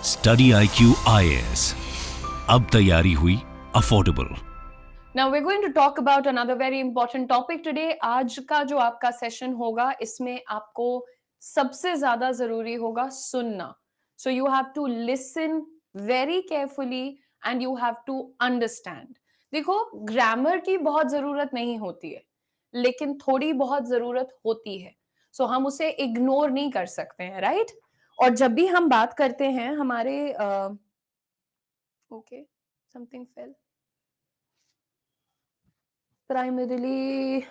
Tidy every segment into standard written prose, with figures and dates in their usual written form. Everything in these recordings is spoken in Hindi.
स्टडी IQ IAS, अब तैयारी हुई affordable. Now we're going to talk about another very important topic today. आज का जो आपका सेशन होगा इसमें आपको सबसे ज्यादा जरूरी होगा सुनना. So you have to listen very carefully and you have to understand. देखो ग्रामर की बहुत जरूरत नहीं होती है लेकिन थोड़ी बहुत जरूरत होती है. So हम उसे इग्नोर नहीं कर सकते हैं, राइट? और जब भी हम बात करते हैं हमारे okay something fail primarily.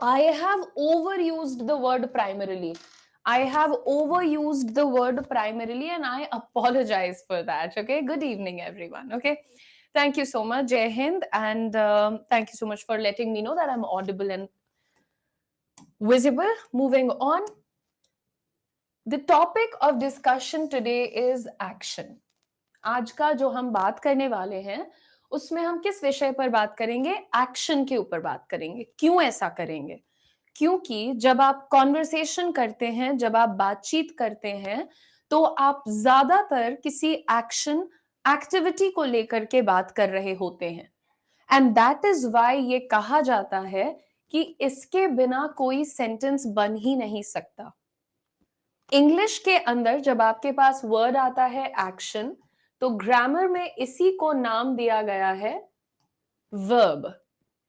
I have overused the word primarily. I have overused the word primarily and I apologize for that. Okay, good evening everyone. Okay, thank you so much, Jai Hind, and thank you so much for letting me know that I'm audible and visible. Moving on, the topic of discussion today is action. आज का जो हम बात करने वाले हैं उसमें हम किस विषय पर बात करेंगे? एक्शन के ऊपर बात करेंगे. क्यों ऐसा करेंगे? क्योंकि जब आप कॉन्वर्सेशन करते हैं, जब आप बातचीत करते हैं, तो आप ज्यादातर किसी एक्शन एक्टिविटी को लेकर के बात कर रहे होते हैं. एंड दैट इज वाई ये कहा जाता है कि इसके बिना कोई सेंटेंस बन ही नहीं सकता. इंग्लिश के अंदर जब आपके पास वर्ड आता है एक्शन, तो ग्रामर में इसी को नाम दिया गया है वर्ब.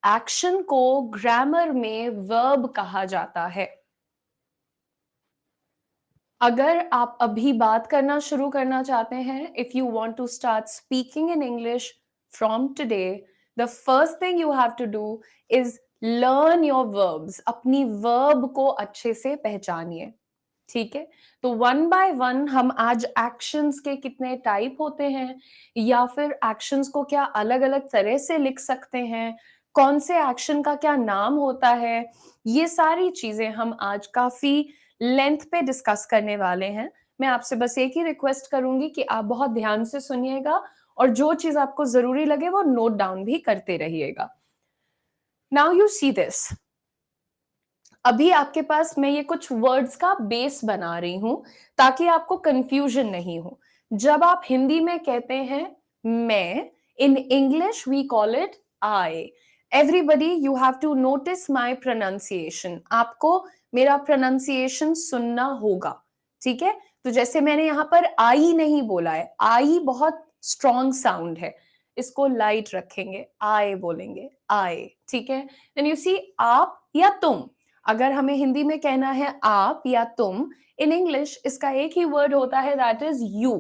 एक्शन को ग्रामर में वर्ब कहा जाता है. अगर आप अभी बात करना शुरू करना चाहते हैं, if you want to start speaking in English from today, the first thing you have to do is learn your verbs. अपनी वर्ब को अच्छे से पहचानिए. ठीक है, तो वन बाय वन हम आज एक्शंस के कितने टाइप होते हैं या फिर एक्शंस को क्या अलग अलग तरह से लिख सकते हैं, कौन से एक्शन का क्या नाम होता है, ये सारी चीजें हम आज काफी लेंथ पे डिस्कस करने वाले हैं. मैं आपसे बस एक ही रिक्वेस्ट करूंगी कि आप बहुत ध्यान से सुनिएगा और जो चीज आपको जरूरी लगे वो नोट डाउन भी करते रहिएगा. Now you see this. अभी आपके पास मैं ये कुछ वर्ड्स का बेस बना रही हूं ताकि आपको कंफ्यूजन नहीं हो. जब आप हिंदी में कहते हैं मैं, in English we call it I. Everybody you have to notice my pronunciation. आपको मेरा प्रोनाउंसिएशन सुनना होगा. ठीक है, तो जैसे मैंने यहां पर आई नहीं बोला है, आई बहुत स्ट्रॉन्ग साउंड है, इसको लाइट रखेंगे, आए बोलेंगे, आए. ठीक है, देन यू सी आप या तुम. अगर हमें हिंदी में कहना है आप या तुम, इन इंग्लिश इसका एक ही वर्ड होता है, that is you.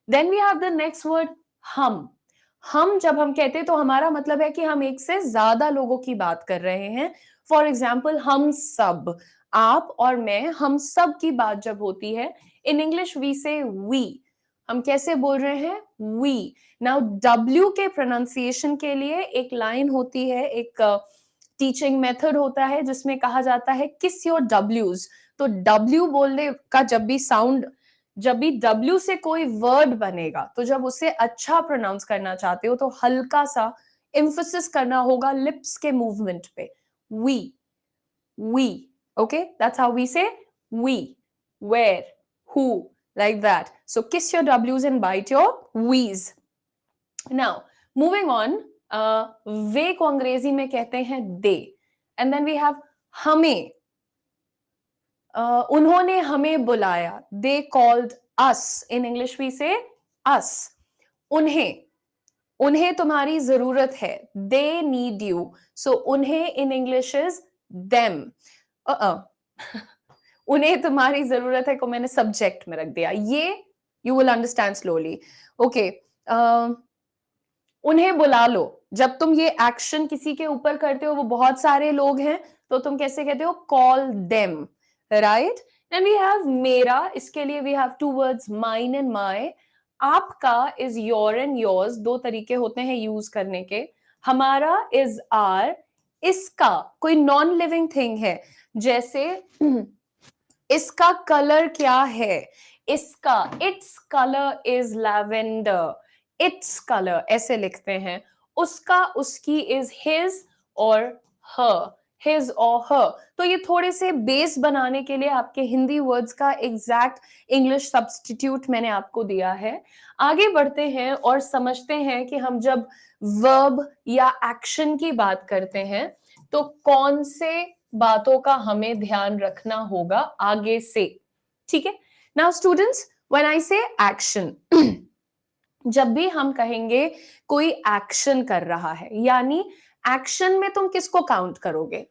Then we have the next word हम. हम जब हम कहते हैं तो हमारा मतलब है कि हम एक से ज्यादा लोगों की बात कर रहे हैं. फॉर एग्जाम्पल हम सब, आप और मैं, हम सब की बात जब होती है, इन इंग्लिश वी से वी. हम कैसे बोल रहे हैं? वी. नाउ डब्ल्यू के प्रोनाउंसिएशन के लिए एक लाइन होती है, एक टीचिंग मेथड होता है जिसमें कहा जाता है किस योर डब्ल्यूज. तो डब्ल्यू बोलने का जब भी साउंड, जब भी डब्ल्यू से कोई वर्ड बनेगा, तो जब उसे अच्छा प्रोनाउंस करना चाहते हो तो हल्का सा एम्फसिस करना होगा लिप्स के मूवमेंट पे. We, we. Okay, that's how we say we, where, who, like that. So kiss your W's and bite your V's. Now, moving on, वे को अंग्रेजी में कहते हैं they. And then we have हमें. उन्होंने हमें बुलाया, they called us. In English we say us. उन्हें, उन्हें तुम्हारी जरूरत है, दे नीड यू. सो उन्हें इन इंग्लिश इज देम. उन्हें तुम्हारी जरूरत है को मैंने सब्जेक्ट में रख दिया. ये you will understand slowly. Okay, उन्हें बुला लो. जब तुम ये एक्शन किसी के ऊपर करते हो, वो बहुत सारे लोग हैं, तो तुम कैसे कहते हो? Call them, right? And we have मेरा. इसके लिए we have two words, mine and my. आपका इज योर एंड योर्स. दो तरीके होते हैं यूज करने के. हमारा इज आर. इसका कोई नॉन लिविंग थिंग है, जैसे इसका कलर क्या है? इसका, its colour is lavender. Its colour ऐसे लिखते हैं. उसका, उसकी इज हिज और हर. his or her। तो ये थोड़े से बेस बनाने के लिए आपके हिंदी वर्ड्स का एग्जैक्ट इंग्लिश सब्स्टिट्यूट मैंने आपको दिया है। आगे बढ़ते हैं और समझते हैं कि हम जब वर्ब या एक्शन की बात करते हैं तो कौन से बातों का हमें ध्यान रखना होगा आगे से। ठीक है, नाउ स्टूडेंट्स, व्हेन आई से एक्शन, जब भी हम कहेंगे कोई एक्शन कर रहा है, यानी एक्शन में तुम किसको काउंट करोगे?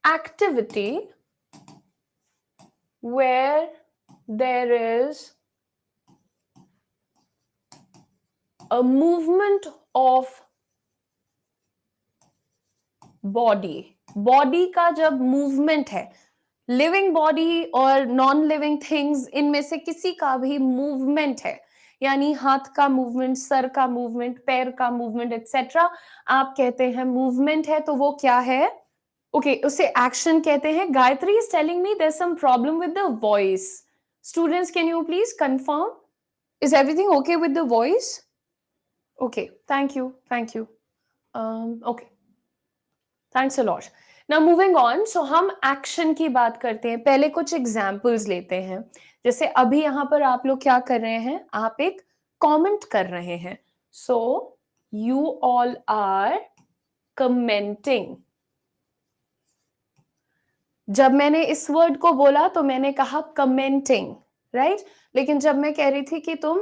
Activity where there is a movement of body, body का जब मूवमेंट है, लिविंग बॉडी और नॉन लिविंग थिंग्स, इनमें से किसी का भी मूवमेंट है, यानी हाथ का मूवमेंट, सर का मूवमेंट, पैर का मूवमेंट एक्सेट्रा, आप कहते हैं मूवमेंट है, तो वो क्या है? ओके, उसे एक्शन कहते हैं। Gayatri is telling me there is some problem with the voice. Students, can you please confirm, is everything okay with the voice? Okay, thank you, thank you. Okay, thanks a lot. Now moving on, so हम एक्शन की बात करते हैं। पहले कुछ एग्जाम्पल्स लेते हैं। जैसे अभी यहां पर आप लोग क्या कर रहे हैं? आप एक कमेंट कर रहे हैं। So you all are commenting. जब मैंने इस वर्ड को बोला तो मैंने कहा कमेंटिंग, राइट? लेकिन जब मैं कह रही थी कि तुम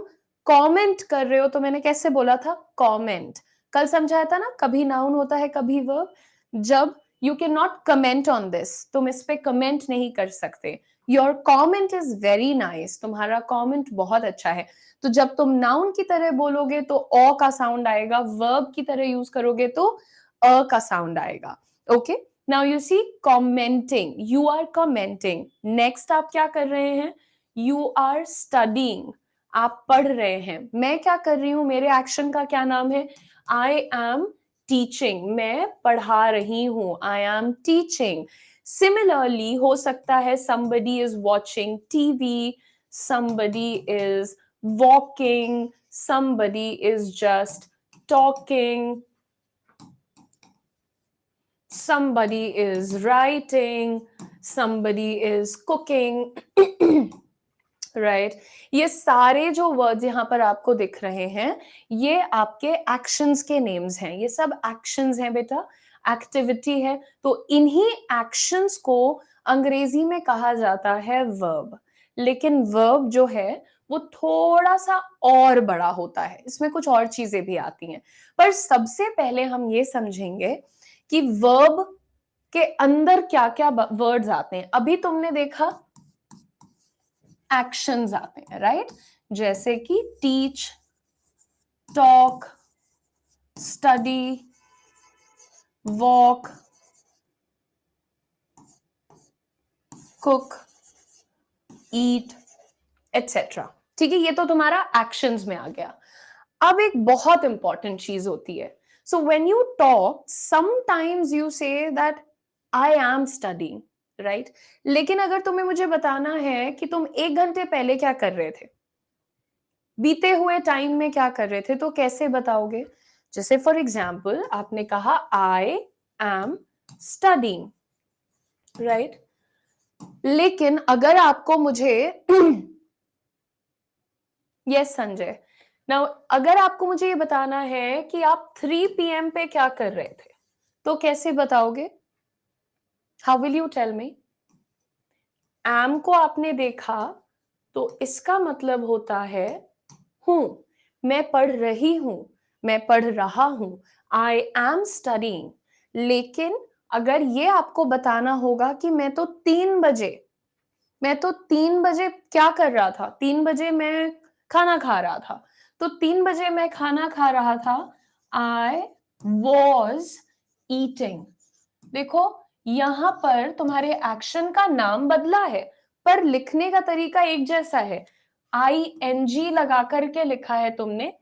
कमेंट कर रहे हो तो मैंने कैसे बोला था? कमेंट। कल समझाया था ना, कभी नाउन होता है कभी वर्ब। जब you can not comment on this, तुम इस पे कमेंट नहीं कर सकते। Your comment is very nice, तुम्हारा कमेंट बहुत अच्छा है। तो जब तुम नाउन की तरह बोलोगे तो अ का साउंड आएगा, वर्ब की तरह यूज करोगे तो अ का साउंड आएगा। Okay, now you see commenting, you are commenting. Next आप क्या कर रहे हैं? यू आर स्टडीइंग, आप पढ़ रहे हैं। मैं क्या कर रही हूं? मेरे एक्शन का क्या नाम है? आई एम टीचिंग, मैं पढ़ा रही हूं। I am teaching. सिमिलरली हो सकता है somebody is watching TV, somebody is walking, somebody is just talking, somebody is writing, somebody is cooking, right? ये सारे जो वर्ड्स यहाँ पर आपको दिख रहे हैं, ये आपके एक्शंस के नेम्स हैं। ये सब एक्शंस हैं बेटा, एक्टिविटी है। तो इन्हीं एक्शंस को अंग्रेजी में कहा जाता है वर्ब। लेकिन वर्ब जो है वो थोड़ा सा और बड़ा होता है, इसमें कुछ और चीजें भी आती हैं। पर सबसे पहले हम ये समझेंगे कि वर्ब के अंदर क्या क्या वर्ड्स आते हैं। अभी तुमने देखा एक्शंस आते हैं, राइट? जैसे कि teach, talk, study, walk, cook, eat etcetera. ठीक है, ये तो तुम्हारा एक्शंस में आ गया। अब एक बहुत इंपॉर्टेंट चीज होती है। So when you talk, sometimes you say that I am studying, right? लेकिन अगर तुम्हें मुझे बताना है कि तुम 1 घंटे पहले क्या कर रहे थे, बीते हुए टाइम में क्या कर रहे थे, तो कैसे बताओगे? जैसे फॉर एग्जाम्पल आपने कहा आई एम स्टडीइंग, राइट? लेकिन अगर आपको मुझे यस संजय, नाउ अगर आपको मुझे ये बताना है कि आप 3 PM पे क्या कर रहे थे, तो कैसे बताओगे? How will you tell me? Am को आपने देखा तो इसका मतलब होता है हूं, मैं पढ़ रही हूं, मैं पढ़ रहा हूं। I am studying. लेकिन अगर ये आपको बताना होगा कि मैं तो 3 बजे क्या कर रहा था? 3 बजे मैं खाना खा रहा था। तो 3 बजे मैं खाना खा रहा था। I was eating. देखो, यहां पर तुम्हारे एक्शन का नाम बदला है, पर लिखने का तरीका एक जैसा है। ING लगा करके लिखा है तुमने।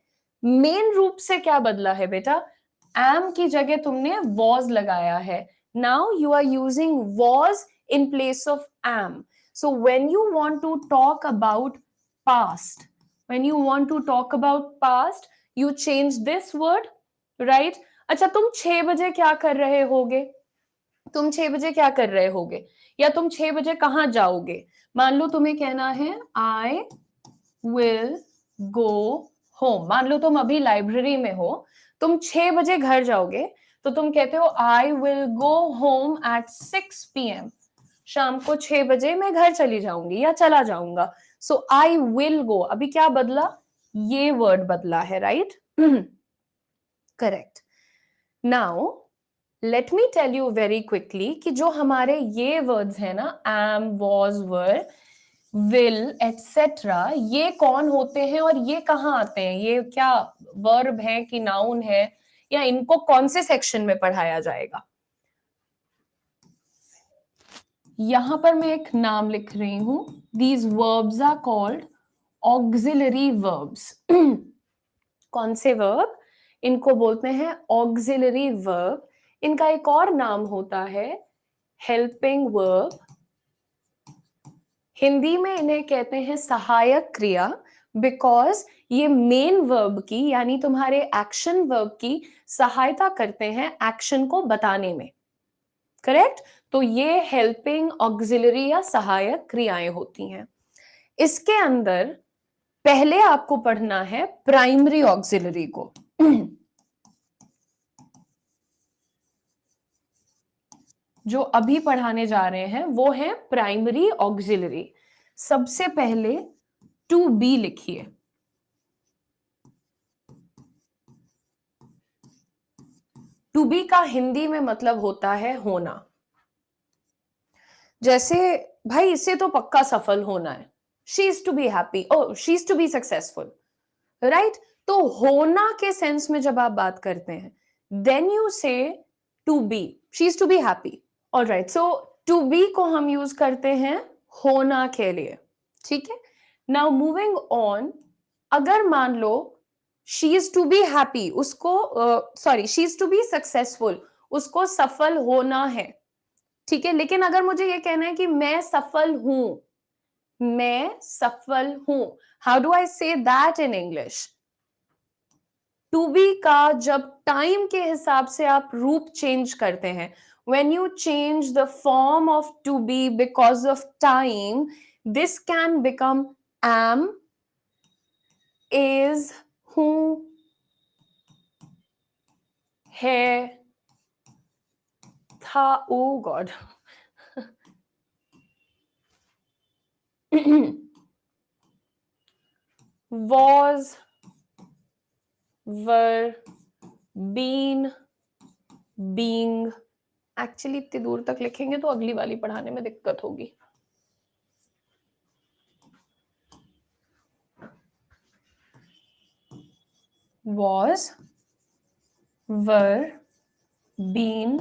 मेन रूप से क्या बदला है बेटा? एम की जगह तुमने वॉज लगाया है। Now you are using was in place of am. So when you want to talk about past, you change this word, right? अच्छा, तुम 6 बजे क्या कर रहे होगे? तुम 6 बजे क्या कर रहे होगे? या तुम 6 बजे कहाँ जाओगे? मान लो तुम्हें कहना है आई विल गो होम। मान लो तुम अभी लाइब्रेरी में हो, तुम 6 बजे घर जाओगे, तो तुम कहते हो I will go home at 6 PM। शाम को 6 बजे मैं घर चली जाऊंगी या चला जाऊंगा। सो आई विल गो, अभी क्या बदला? ये वर्ड बदला है, right? Correct. Now let me tell you very quickly कि जो हमारे ये वर्ड्स हैं ना, am, was, were, will, etcetera, ये कौन होते हैं और ये कहाँ आते हैं? ये क्या वर्ब है कि नाउन है, या इनको कौन से सेक्शन में पढ़ाया जाएगा? यहां पर मैं एक नाम लिख रही हूं, these verbs are called auxiliary verbs. कौन से वर्ब? इनको बोलते हैं ऑक्सिलरी वर्ब। इनका एक और नाम होता है हेल्पिंग वर्ब। हिंदी में इन्हें कहते हैं सहायक क्रिया, बिकॉज ये मेन वर्ब की यानी तुम्हारे एक्शन वर्ब की सहायता करते हैं एक्शन को बताने में। करेक्ट? तो ये हेल्पिंग, ऑक्सिलरी या सहायक क्रियाएं होती हैं। इसके अंदर पहले आपको पढ़ना है प्राइमरी ऑक्सिलरी को। जो अभी पढ़ाने जा रहे हैं वो है प्राइमरी ऑक्सिलरी। सबसे पहले टू बी लिखिए। टू बी का हिंदी में मतलब होता है होना। जैसे भाई इससे तो पक्का सफल होना है, she is to be happy, oh she is to be successful, right? तो होना के सेंस में जब आप बात करते हैं, then you say to be, she is to be happy. Alright, so to be को हम यूज करते हैं होना के लिए, ठीक है? नाउ मूविंग ऑन, अगर मान लो she is to be happy, उसको sorry she is to be successful, उसको सफल होना है, ठीक है? लेकिन अगर मुझे ये कहना है कि मैं सफल हूं, मैं सफल हूं, how do I say that in English? To be का जब टाइम के हिसाब से आप रूप चेंज करते हैं, when you change the form of to be because of time, this can become am, is, who, है, था, oh god, was, were, been, being। Actually इतनी दूर तक लिखेंगे तो अगली वाली पढ़ाने में दिक्कत होगी। was, were, been,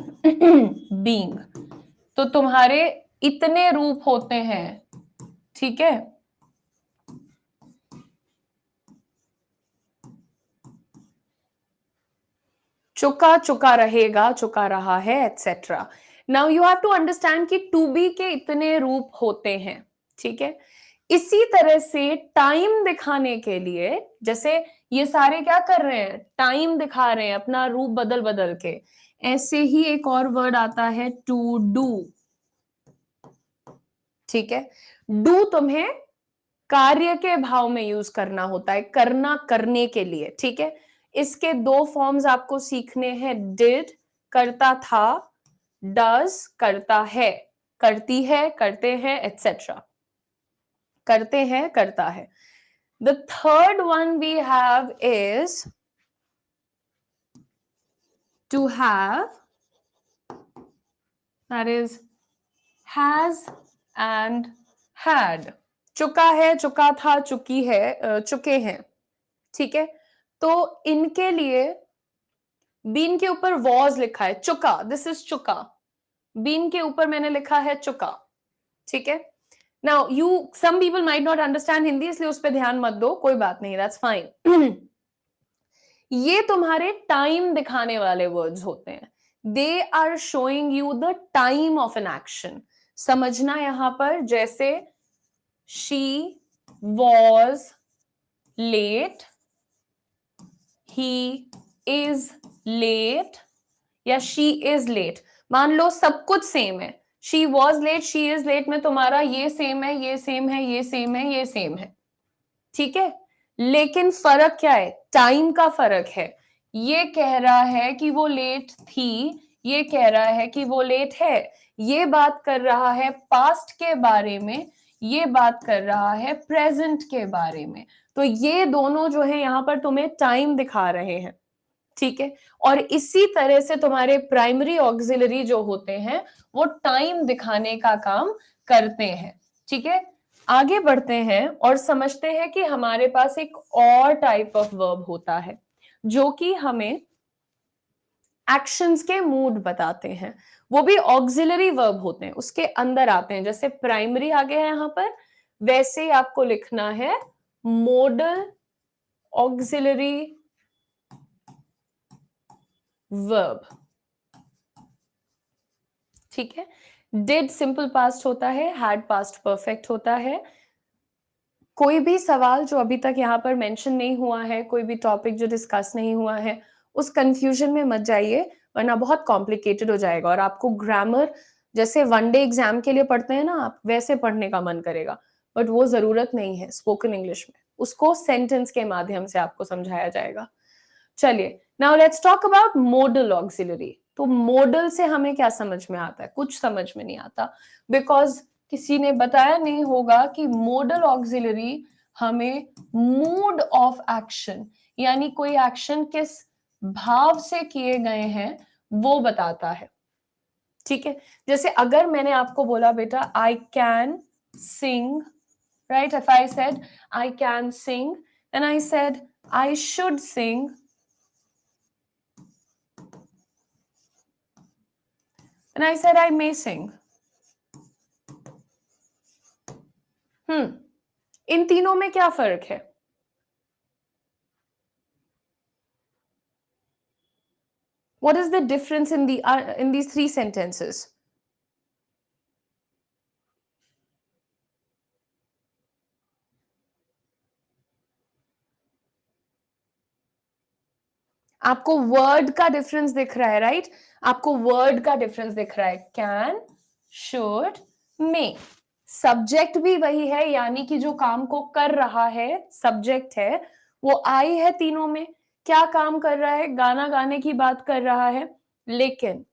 being। तो तुम्हारे इतने रूप होते हैं, ठीक है? चुका, चुका रहेगा, चुका रहा है, etcetera. Now you have to understand कि टू बी के इतने रूप होते हैं, ठीक है? इसी तरह से टाइम दिखाने के लिए, जैसे ये सारे क्या कर रहे हैं? टाइम दिखा रहे हैं अपना रूप बदल बदल के। ऐसे ही एक और वर्ड आता है टू डू, ठीक है? डू तुम्हें कार्य के भाव में यूज करना होता है, करना, करने के लिए, ठीक है? इसके दो फॉर्म्स आपको सीखने हैं, डिड करता था, डज करता है, करती है, करते हैं, एटसेट्रा। करते हैं, करता है। The third one we have is to have, that is has and had। चुका है, चुका था, चुकी है, चुके हैं, ठीक है? तो इनके लिए बीन के ऊपर वॉज लिखा है, चुका, दिस इज चुका। बीन के ऊपर मैंने लिखा है चुका, ठीक है? Now you, some people might not understand Hindi, इसलिए उस पर ध्यान मत दो, कोई बात नहीं, दैट्स फाइन। ये तुम्हारे टाइम दिखाने वाले वर्ड्स होते हैं। They are showing you the time of an action. समझना यहां पर, जैसे she was late, he is late या she is late, मान लो सब कुछ सेम है, she was late, she is late में तुम्हारा ये सेम है, ये सेम है, ये सेम है, ये सेम है, ठीक है, लेकिन फर्क क्या है, टाइम का फर्क है। ये कह रहा है कि वो लेट थी, ये कह रहा है कि वो लेट है, ये बात कर रहा है पास्ट के बारे में, ये बात कर रहा है प्रेजेंट के बारे में। तो ये दोनों जो है यहाँ पर तुम्हें टाइम दिखा रहे हैं, ठीक है। और इसी तरह से तुम्हारे प्राइमरी ऑक्सिलरी जो होते हैं वो टाइम दिखाने का काम करते हैं, ठीक है। आगे बढ़ते हैं और समझते हैं कि हमारे पास एक और टाइप ऑफ वर्ब होता है जो कि हमें एक्शंस के मूड बताते हैं, वो भी ऑक्सिलरी वर्ब होते हैं, उसके अंदर आते हैं। जैसे प्राइमरी आगे है यहां पर, वैसे ही आपको लिखना है मोडल ऑक्सिलरी वर्ब, ठीक है। डिड सिंपल पास्ट होता है, हैड पास्ट परफेक्ट होता है। कोई भी सवाल जो अभी तक यहाँ पर मेंशन नहीं हुआ है, कोई भी टॉपिक जो डिस्कस नहीं हुआ है, उस कंफ्यूजन में मत जाइए, वरना बहुत कॉम्प्लिकेटेड हो जाएगा और आपको ग्रामर जैसे वनडे एग्जाम के लिए पढ़ते हैं ना आप, वैसे पढ़ने का मन करेगा, बट वो जरूरत नहीं है स्पोकन इंग्लिश में, उसको सेंटेंस के माध्यम से आपको समझाया जाएगा। चलिए, now let's talk about model auxiliary. तो मोडल से हमें क्या समझ में आता है, कुछ समझ में नहीं आता, बिकॉज किसी ने बताया नहीं होगा कि मोडल ऑक्सिलरी हमें मूड ऑफ एक्शन, यानी कोई एक्शन किस भाव से किए गए हैं वो बताता है, ठीक है। जैसे अगर मैंने आपको बोला बेटा I can sing, right, if I said I can sing, then I said I should sing, and I said I may sing. इन तीनों में क्या फर्क है? What is the difference in these three sentences? आपको वर्ड का डिफरेंस दिख रहा है, राइट? आपको वर्ड का डिफरेंस दिख रहा है, कैन, शुड, मे। सब्जेक्ट भी वही है, यानी कि जो काम को कर रहा है सब्जेक्ट है, वो आई है तीनों में। क्या काम कर रहा है? गाना गाने की बात कर रहा है, लेकिन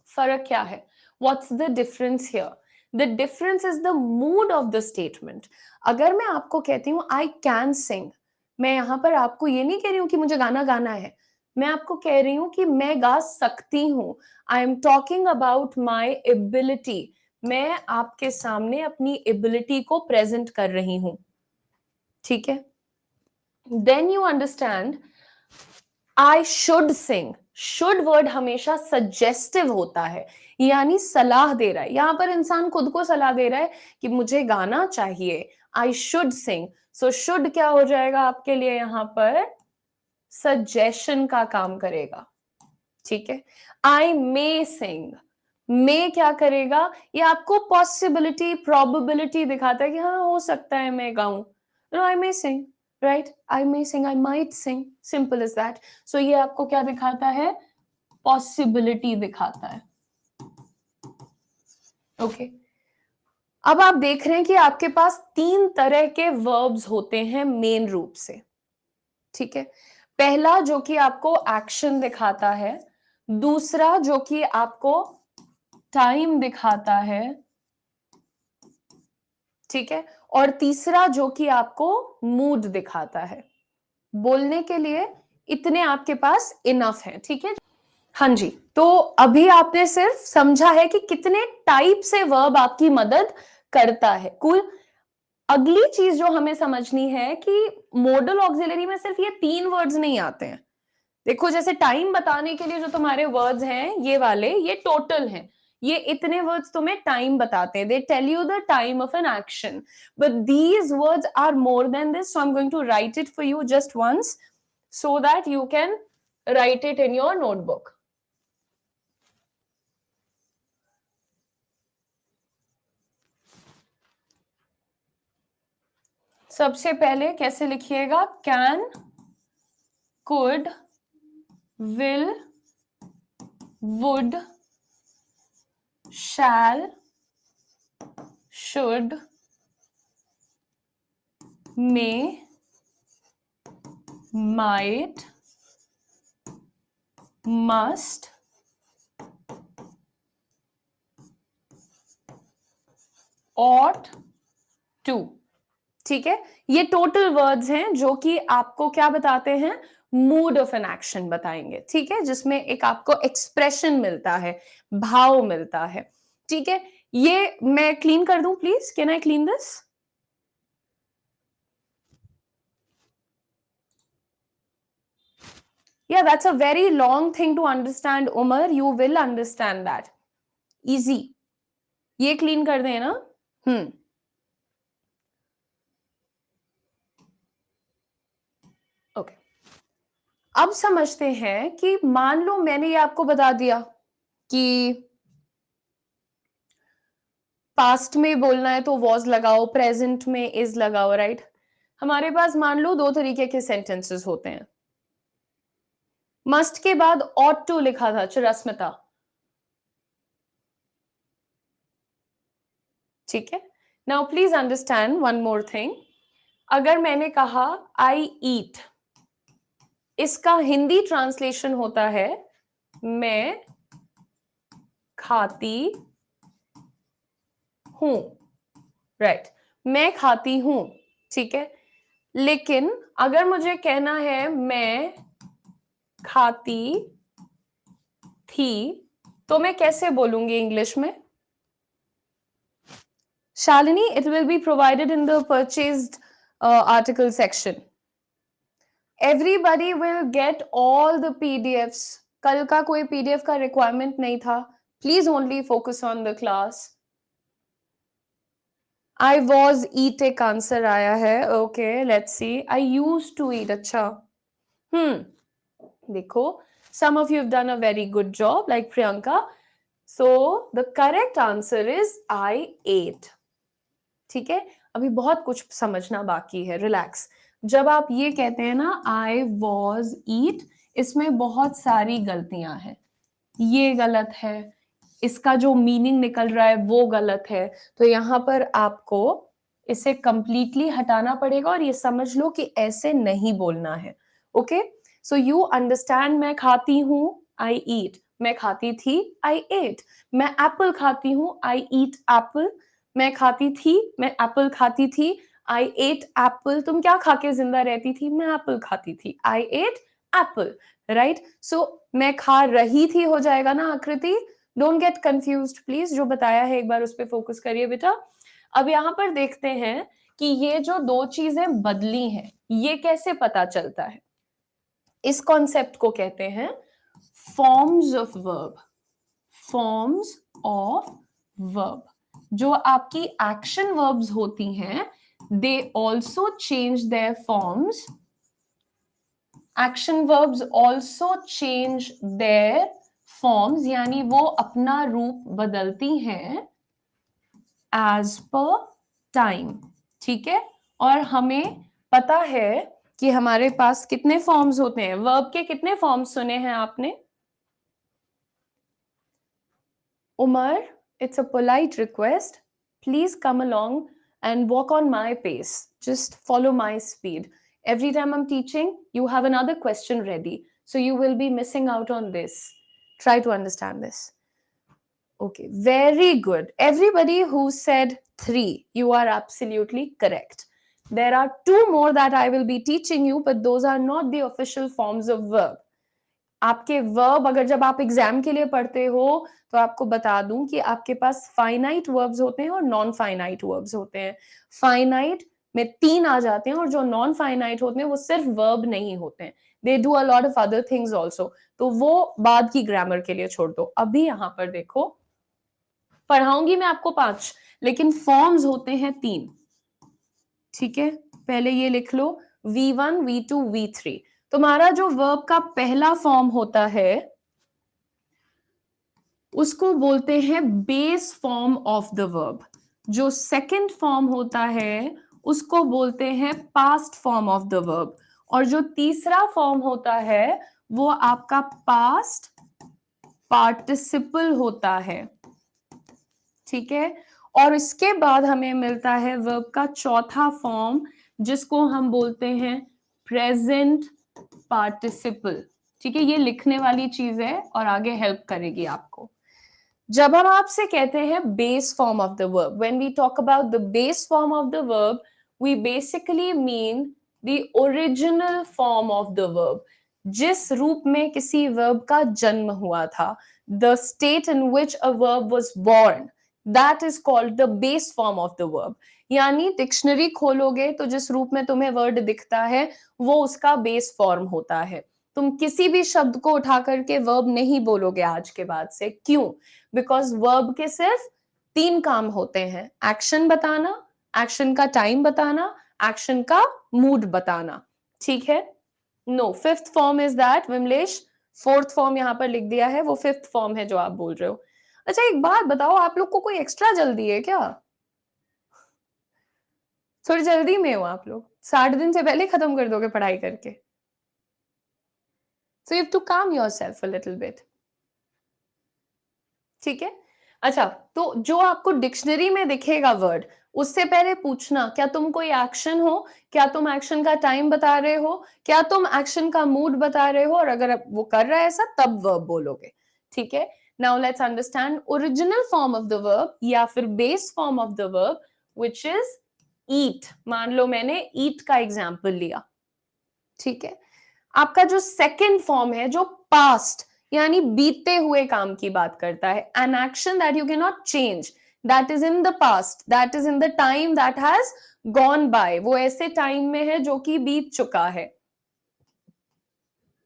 फर्क क्या है? What's the difference here? The difference is the mood off the statement. अगर मैं आपको कहती हूँ आई कैन सिंग, मैं यहां पर आपको ये नहीं कह रही हूँ कि मुझे गाना गाना है, मैं आपको कह रही हूँ कि मैं गा सकती हूँ। I am talking about my ability, मैं आपके सामने अपनी एबिलिटी को प्रेजेंट कर रही हूं, ठीक है। Then you understand I should sing. Should word हमेशा सजेस्टिव होता है, यानी सलाह दे रहा है। यहां पर इंसान खुद को सलाह दे रहा है कि मुझे गाना चाहिए, आई शुड सिंग। सो शुड क्या हो जाएगा आपके लिए यहां पर? सजेशन का काम करेगा, ठीक है। आई मे सिंग, मे क्या करेगा? ये आपको पॉसिबिलिटी, प्रोबेबिलिटी दिखाता है कि हाँ हो सकता है मैं गाऊं, I may sing, right, I may sing, I might sing, simple is that. So ये आपको क्या दिखाता है? पॉसिबिलिटी दिखाता है, ओके। अब आप देख रहे हैं कि आपके पास तीन तरह के वर्ब्स होते हैं मेन रूप से, ठीक है। पहला जो कि आपको एक्शन दिखाता है, दूसरा जो कि आपको टाइम दिखाता है, ठीक है, और तीसरा जो कि आपको मूड दिखाता है। बोलने के लिए इतने आपके पास इनफ है, ठीक है। हाँ जी, तो अभी आपने सिर्फ समझा है कि कितने टाइप से वर्ब आपकी मदद करता है। कूल। अगली चीज जो हमें समझनी है कि मॉडल ऑक्सिलरी में सिर्फ ये तीन वर्ड्स नहीं आते हैं। देखो, जैसे टाइम बताने के लिए जो तुम्हारे वर्ड्स हैं ये वाले, ये टोटल हैं, ये इतने वर्ड्स तुम्हें टाइम बताते हैं, they tell you the time of an action, but these words are more than this, so I am going to write it for you just once so that you can write it in your notebook. सबसे पहले कैसे लिखिएगा? Can, could, will, would, shall, should, may, might, must, ought to। ठीक है, ये टोटल वर्ड्स हैं जो कि आपको क्या बताते हैं, मूड ऑफ एन एक्शन बताएंगे। ठीक है, जिसमें एक आपको एक्सप्रेशन मिलता है, भाव मिलता है। ठीक है, ये मैं क्लीन कर दूं please, can I clean this? Yeah, that's a very long thing to understand, Umar. You will understand that. Easy. ये क्लीन कर दें ना? ओके, अब समझते हैं कि मान लो मैंने ये आपको बता दिया कि पास्ट में बोलना है तो वॉज लगाओ, प्रेजेंट में इज लगाओ, राइट? हमारे पास मान लो दो तरीके के सेंटेंसेस होते हैं। मस्ट के बाद ऑट टू लिखा था, चिरस्मिता। ठीक है, now please understand one more thing. अगर मैंने कहा आई ईट, इसका हिंदी ट्रांसलेशन होता है मैं खाती हूं, राइट? मैं खाती हूं, ठीक है। लेकिन अगर मुझे कहना है मैं खाती थी, तो मैं कैसे बोलूंगी इंग्लिश में? Shalini, it will be provided in the purchased article section. Everybody will get all the PDFs. कल का कोई PDF का requirement नहीं था. Please only focus on the class. I was eat एक आंसर आया है. Okay, let's see. I used to eat. अच्छा. देखो, some of you have done a very good job, like Priyanka. So the correct answer is I ate. ठीक है, अभी बहुत कुछ समझना बाकी है, रिलैक्स। जब आप ये कहते हैं ना I was eat, इसमें बहुत सारी गलतियां हैं। ये गलत है, इसका जो मीनिंग निकल रहा है वो गलत है, तो यहाँ पर आपको इसे कंप्लीटली हटाना पड़ेगा और ये समझ लो कि ऐसे नहीं बोलना है। Okay, so you understand. मैं खाती हूँ, आई ईट। मैं खाती थी, आई एट। मैं एप्पल खाती हूँ, आई ईट एप्पल। मैं खाती थी, मैं एप्पल खाती थी, आई एट एप्पल। तुम क्या खा के जिंदा रहती थी? मैं एप्पल खाती थी, आई एट एप्पल, राइट? सो मैं खा रही थी हो जाएगा ना आकृति। डोंट गेट कंफ्यूज्ड प्लीज, जो बताया है एक बार उस पर फोकस करिए बेटा। अब यहाँ पर देखते हैं कि ये जो दो चीजें बदली हैं, ये कैसे पता चलता है? इस कॉन्सेप्ट को कहते हैं forms of verb. Forms of verb, जो आपकी एक्शन वर्ब्स होती हैं, they also change their forms. Action verbs also change their forms, यानी वो अपना रूप बदलती हैं एज पर टाइम। ठीक है, और हमें पता है कि हमारे पास कितने फॉर्म्स होते हैं। वर्ब के कितने फॉर्म्स सुने हैं आपने? Umar, it's a polite request. Please come along and walk on my pace. Just follow my speed. Every time I'm teaching, you have another question ready. So you will be missing out on this. Try to understand this. Okay, very good. Everybody who said 3, you are absolutely correct. There are 2 more that I will be teaching you, but those are not the official forms of verb. आपके वर्ब अगर जब आप एग्जाम के लिए पढ़ते हो तो आपको बता दूं कि आपके पास फाइनाइट वर्ब्स होते हैं और नॉन फाइनाइट वर्ब्स होते हैं। फाइनाइट में 3 आ जाते हैं और जो नॉन फाइनाइट होते हैं वो सिर्फ वर्ब नहीं होते हैं, they do a lot of other things also. तो वो बाद की ग्रामर के लिए छोड़ दो। अभी यहाँ पर देखो, पढ़ाऊंगी मैं आपको 5, लेकिन फॉर्म्स होते हैं 3। ठीक है, पहले ये लिख लो V1, V2, V3। तुम्हारा जो वर्ब का पहला फॉर्म होता है उसको बोलते हैं base form of the verb. जो सेकंड फॉर्म होता है उसको बोलते हैं past form of the verb. और जो तीसरा फॉर्म होता है वो आपका पास्ट पार्टिसिपल होता है, ठीक है। और इसके बाद हमें मिलता है वर्ब का चौथा फॉर्म, जिसको हम बोलते हैं प्रेजेंट पार्टिसिपल, ठीक है। ये लिखने वाली चीज है और आगे हेल्प करेगी आपको। जब हम आपसे कहते हैं base form of the verb, when we talk about the base form of the verb, we basically mean the original form of the verb, जिस रूप में किसी वर्ब का जन्म हुआ था, the state in which a verb was born, that is called the base form of the verb. यानी डिक्शनरी खोलोगे तो जिस रूप में तुम्हें वर्ड दिखता है वो उसका बेस फॉर्म होता है। तुम किसी भी शब्द को उठा करके वर्ब नहीं बोलोगे आज के बाद से। क्यों? बिकॉज वर्ब के सिर्फ 3 काम होते हैं, एक्शन बताना, एक्शन का टाइम बताना, एक्शन का मूड बताना, ठीक है। No, fifth form is that Vimlesh, fourth form यहां पर लिख दिया है, वो फिफ्थ फॉर्म है जो आप बोल रहे हो। अच्छा एक बात बताओ, आप लोग को कोई एक्स्ट्रा जल्दी है क्या? थोड़ी जल्दी में हो आप लोग? 60 दिन से पहले खत्म कर दोगे पढ़ाई करके? सो यू हैव टू काम योरसेल्फ अ लिटिल बिट, ठीक है। अच्छा, तो जो आपको डिक्शनरी में दिखेगा वर्ड, उससे पहले पूछना क्या तुम कोई एक्शन हो, क्या तुम एक्शन का टाइम बता रहे हो, क्या तुम एक्शन का मूड बता रहे हो, और अगर वो कर रहा है ऐसा तब वर्ब बोलोगे, ठीक है। Now let's understand original form of the verb या फिर base form of the verb, which is eat. मान लो मैंने ईट का एग्जाम्पल लिया, ठीक है। आपका जो सेकेंड फॉर्म है, जो पास्ट यानी बीते हुए काम की बात करता है, an action that you can not change, that is in the past, that is in the time that has gone by, वो ऐसे टाइम में है जो कि बीत चुका है।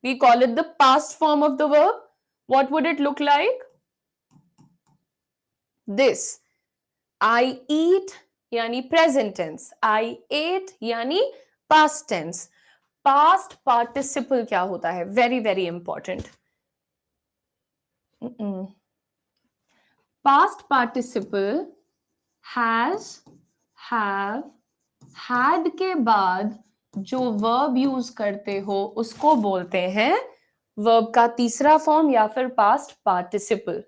We call it the past form of the verb. What would it look like? This, I eat यानी प्रेजेंट टेंस, आई एट यानी पास्ट टेंस। पास्ट पार्टिसिपल क्या होता है? Very very important. Past participle has, have, had के बाद जो वर्ब यूज करते हो उसको बोलते हैं वर्ब का तीसरा फॉर्म या फिर पास्ट पार्टिसिपल,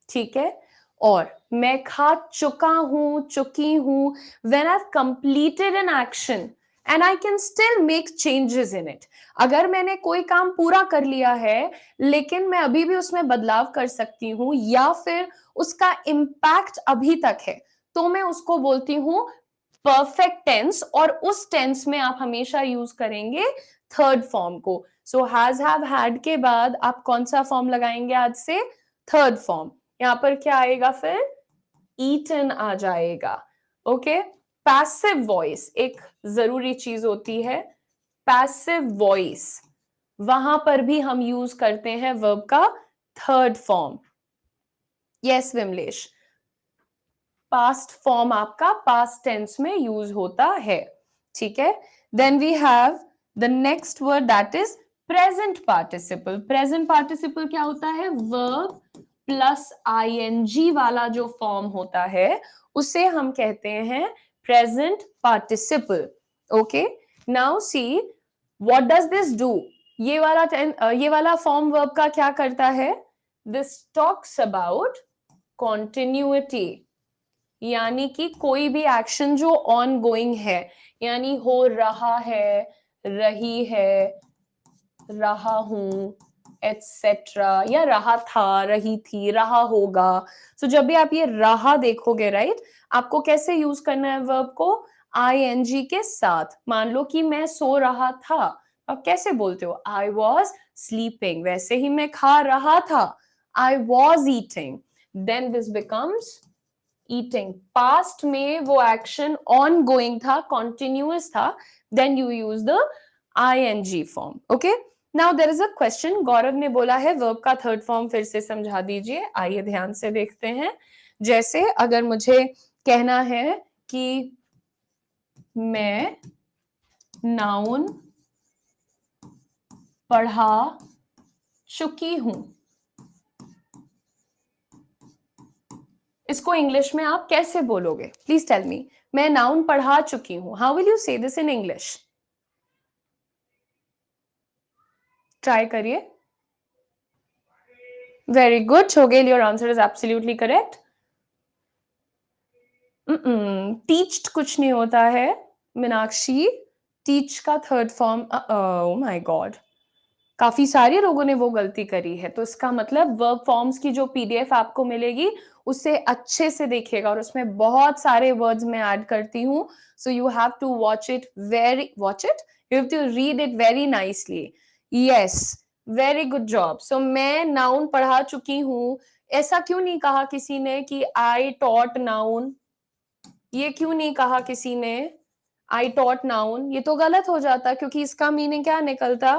ठीक है। और मैं खा चुका हूं, चुकी हूं, when I have completed an action and I can still make changes in it. अगर मैंने कोई काम पूरा कर लिया है लेकिन मैं अभी भी उसमें बदलाव कर सकती हूँ या फिर उसका इम्पैक्ट अभी तक है, तो मैं उसको बोलती हूँ परफेक्ट टेंस, और उस टेंस में आप हमेशा यूज करेंगे थर्ड फॉर्म को। सो हैज, हैव, हैड के बाद आप कौन सा फॉर्म लगाएंगे आज से? Third form. यहां पर क्या आएगा फिर? ईटन आ जाएगा, ओके। पैसिव वॉइस एक जरूरी चीज होती है, पैसिव वॉइस, वहां पर भी हम यूज करते हैं वर्ब का third form. Yes Vimlesh, past form आपका पास्ट टेंस में यूज होता है, ठीक है। Then we have the next word that is present participle. Present participle क्या होता है? वर्ब प्लस आईएनजी वाला जो फॉर्म होता है उसे हम कहते हैं present participle, okay. Now see what does this do? ये वाला फॉर्म वर्ब का क्या करता है? दिस टॉक्स अबाउट कॉन्टिन्यूटी, यानी कि कोई भी एक्शन जो ऑन गोइंग है, यानी हो रहा है, रही है, रहा हूं, एटसेट्रा, या रहा था, रही थी, रहा होगा। सो जब भी आप ये रहा देखोगे, राइट, आपको कैसे यूज करना है वर्ब को? आईएनजी के साथ। मान लो कि मैं सो रहा था, आप कैसे बोलते हो? I was sleeping. वैसे ही मैं खा रहा था, I was eating. Then this becomes eating. Past में वो एक्शन ऑन गोइंग था, कॉन्टिन्यूअस था, then you use the ING form, okay. Now there is a question, Gaurav ने बोला है वर्ब का थर्ड फॉर्म फिर से समझा दीजिए। आइए ध्यान से देखते हैं। जैसे अगर मुझे कहना है कि मैं नाउन पढ़ा चुकी हूं, इसको इंग्लिश में आप कैसे बोलोगे? Please tell me. मैं नाउन पढ़ा चुकी हूं, how will you say this in English? Try करिए। वेरी गुड छोगेल, your answer is absolutely correct. Teached कुछ नहीं होता है मीनाक्षी, टीच का third form, oh my God, काफी सारे लोगों ने वो गलती करी है, तो इसका मतलब वर्ब फॉर्म्स की जो पीडीएफ आपको मिलेगी उसे अच्छे से देखिएगा, और उसमें बहुत सारे वर्ड्स मैं ऐड करती हूँ, so you have to watch it you have to read it very nicely. Yes, very good job. So मैं नाउन पढ़ा चुकी हूँ। ऐसा क्यों नहीं कहा किसी ने कि आई टॉट नाउन, ये क्यों नहीं कहा किसी ने आई टॉट नाउन? ये तो गलत हो जाता, क्योंकि इसका मीनिंग क्या निकलता,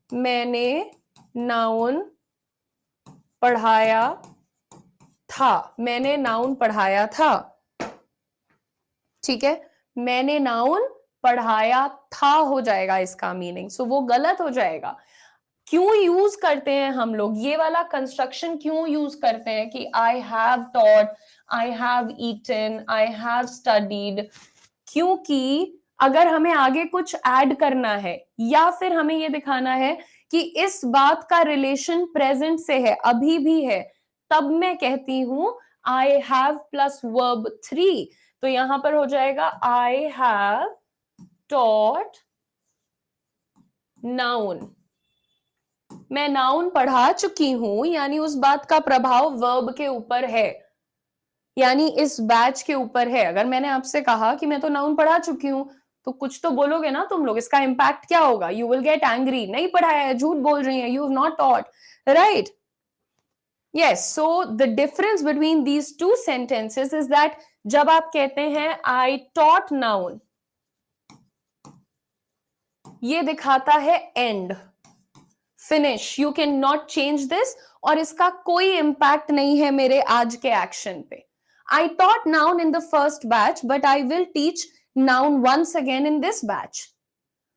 मैंने नाउन पढ़ाया था, मैंने नाउन पढ़ाया था, ठीक है, मैंने नाउन पढ़ाया था हो जाएगा इसका मीनिंग, सो वो गलत हो जाएगा। क्यों यूज करते हैं हम लोग ये वाला कंस्ट्रक्शन, क्यों यूज करते हैं कि I have taught, I have eaten, I have studied? क्योंकि अगर हमें आगे कुछ ऐड करना है या फिर हमें ये दिखाना है कि इस बात का रिलेशन प्रेजेंट से है, अभी भी है, तब मैं कहती हूं आई हैव प्लस वर्ब 3, तो यहां पर हो जाएगा आई हैव टॉट नाउन, मैं नाउन पढ़ा चुकी हूं, यानी उस बात का प्रभाव वर्ब के ऊपर है, यानी इस बैच के ऊपर है। अगर मैंने आपसे कहा कि मैं तो नाउन पढ़ा चुकी हूं, तो कुछ तो बोलोगे ना तुम लोग, इसका इंपैक्ट क्या होगा? यू विल गेट एंग्री, नहीं पढ़ाया है, झूठ बोल रही है, you have not taught, right? Yes, so the difference between these two sentences is that जब आप कहते हैं I taught noun, ये दिखाता है end, finish, you can not change this, और इसका कोई इम्पैक्ट नहीं है मेरे आज के एक्शन पे। I taught noun in the first batch, but I will teach noun once again in this batch.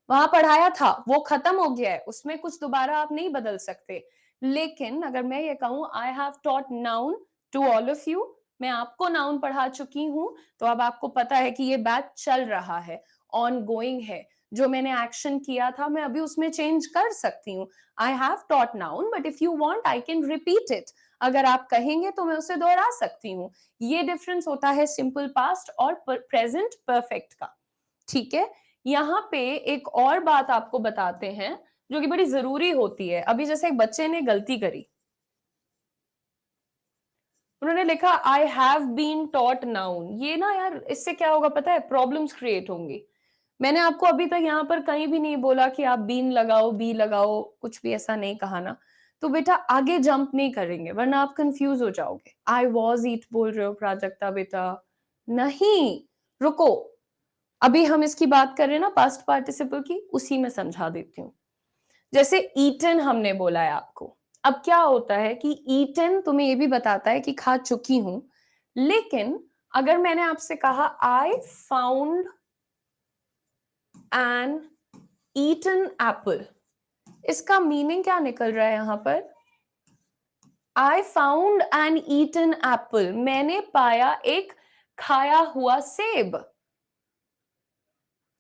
वहां पढ़ाया था, वो खत्म हो गया है, उसमें कुछ दोबारा आप नहीं बदल सकते। लेकिन अगर मैं ये कहूं I have taught noun to all of you, मैं आपको नाउन पढ़ा चुकी हूं, तो अब आपको पता है कि ये बैच चल रहा है, ऑन गोइंग है, जो मैंने एक्शन किया था मैं अभी उसमें चेंज कर सकती हूँ। आई have taught noun, but if you want I can repeat it, अगर आप कहेंगे तो मैं उसे दोहरा सकती हूँ। ये डिफरेंस होता है सिंपल पास्ट और प्रेजेंट परफेक्ट का, ठीक है? यहाँ पे एक और बात आपको बताते हैं जो कि बड़ी जरूरी होती है। अभी जैसे एक बच्चे ने गलती करी, उन्होंने लिखा I have been taught noun, ये ना यार, इससे क्या होगा पता है? प्रॉब्लम्स क्रिएट होंगी। मैंने आपको अभी तक यहाँ पर कहीं भी नहीं बोला कि आप बीन लगाओ, बी लगाओ, कुछ भी ऐसा नहीं कहा ना, तो बेटा आगे जंप नहीं करेंगे वरना आप कंफ्यूज हो जाओगे। आई वॉज ईट बोल रहे हो प्राजक्ता बेटा, नहीं, रुको, अभी हम इसकी बात कर रहे हैं ना पास्ट पार्टिसिपल की, उसी में समझा देती हूँ। जैसे ईटन हमने बोला है आपको, अब क्या होता है कि ईटन तुम्हें ये भी बताता है कि खा चुकी हूं, लेकिन अगर मैंने आपसे कहा I found an eaten apple, इसका मीनिंग क्या निकल रहा है यहां पर? I found an eaten apple, मैंने पाया एक खाया हुआ सेब,